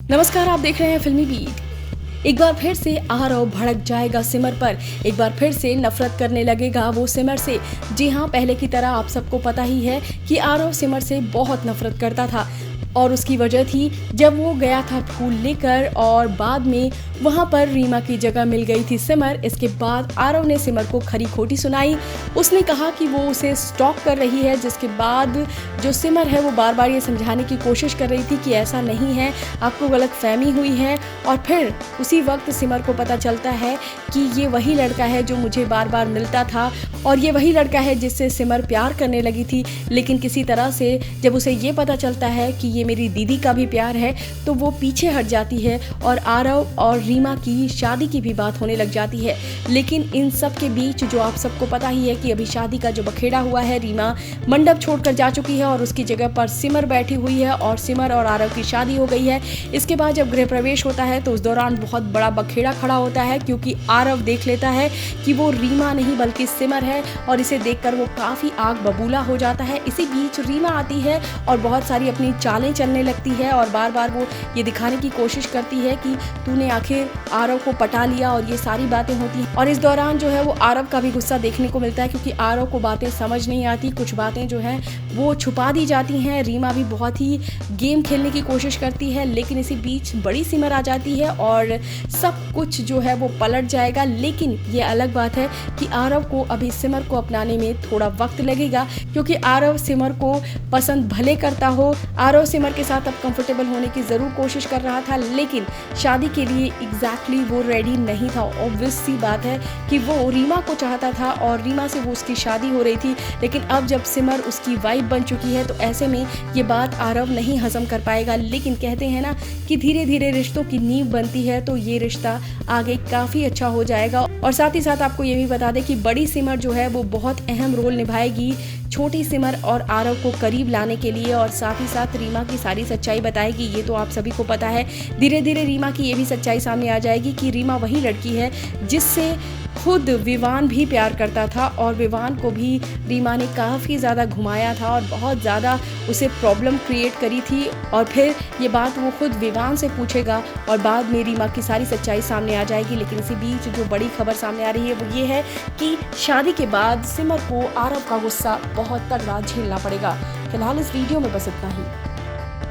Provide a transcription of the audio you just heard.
नमस्कार, आप देख रहे हैं फिल्मी बीट। एक बार फिर से आरव भड़क जाएगा सिमर पर। एक बार फिर से नफरत करने लगेगा वो सिमर से। जी हाँ, पहले की तरह आप सबको पता ही है कि आरव सिमर से बहुत नफरत करता था और उसकी वजह थी जब वो गया था फूल लेकर और बाद में वहाँ पर रीमा की जगह मिल गई थी सिमर। इसके बाद आरव ने सिमर को खरी खोटी सुनाई। उसने कहा कि वो उसे स्टॉक कर रही है, जिसके बाद जो सिमर है वो बार बार ये समझाने की कोशिश कर रही थी कि ऐसा नहीं है, आपको गलतफहमी हुई है। और फिर उसी वक्त सिमर को पता चलता है कि ये वही लड़का है जो मुझे बार बार मिलता था और ये वही लड़का है जिससे सिमर प्यार करने लगी थी। लेकिन किसी तरह से जब उसे ये पता चलता है कि ये मेरी दीदी का भी प्यार है तो वो पीछे हट जाती है और आरव और रीमा की शादी की भी बात होने लग जाती है। लेकिन इन सब के बीच जो आप सबको पता ही है कि अभी शादी का जो बखेड़ा हुआ है, रीमा मंडप छोड़कर जा चुकी है और उसकी जगह पर सिमर बैठी हुई है और सिमर और आरव की शादी हो गई है। इसके बाद जब गृह प्रवेश होता है तो उस दौरान बहुत बड़ा बखेड़ा खड़ा होता है, क्योंकि आरव देख लेता है कि वो रीमा नहीं बल्कि सिमर है और इसे देखकर वो काफी आग बबूला हो जाता है। इसी बीच रीमा आती है और बहुत सारी अपनी चालें चलने लगती है और बार बार वो ये दिखाने की कोशिश करती है कि तूने आखिर आरव को पटा लिया और ये सारी बातें होती हैं। और इस दौरान जो है वो आरव का भी गुस्सा देखने को मिलता है, क्योंकि आरव को बातें समझ नहीं आती, कुछ बातें जो हैं वो छुपा दी जाती हैं। रीमा भी बहुत ही गेम खेलने की कोशिश करती है, लेकिन इसी बीच बड़ी सिमर आ जाती है और सब कुछ जो है वो पलट जाएगा। लेकिन ये अलग बात है कि आरव को अभी सिमर को अपनाने में थोड़ा वक्त लगेगा, क्योंकि आरव सिमर को पसंद भले करता हो, आरव सिमर के साथ अब कंफर्टेबल होने की ज़रूर कोशिश कर रहा था, लेकिन शादी के लिए एग्जैक्टली वो रेडी नहीं था। ऑब्वियस सी बात है कि वो रीमा को चाहता था और रीमा से वो उसकी शादी हो रही थी। लेकिन अब जब सिमर उसकी वाइफ बन चुकी है तो ऐसे में ये बात आरव नहीं हजम कर पाएगा। लेकिन कहते हैं ना कि धीरे धीरे रिश्तों की नींव बनती है, तो ये रिश्ता आगे काफ़ी अच्छा हो जाएगा। और साथ ही साथ आपको ये भी बता दें कि बड़ी सिमर जो है वो बहुत अहम रोल निभाएगी छोटी सिमर और आरव को करीब लाने के लिए, और साथ ही साथ रीमा की सारी सच्चाई बताएगी। ये तो आप सभी को पता है। धीरे धीरे रीमा की ये भी सच्चाई सामने आ जाएगी कि रीमा वही लड़की है जिससे खुद विवान भी प्यार करता था और विवान को भी रीमा ने काफ़ी ज़्यादा घुमाया था और बहुत ज़्यादा उसे प्रॉब्लम क्रिएट करी थी। और फिर ये बात वो खुद विवान से पूछेगा और बाद में रीमा की सारी सच्चाई सामने आ जाएगी। लेकिन इसी बीच जो बड़ी खबर सामने आ रही है वो ये है कि शादी के बाद सिमर को आरव का गुस्सा बहुत तगड़ा झेलना पड़ेगा। फिलहाल इस वीडियो में बस इतना ही।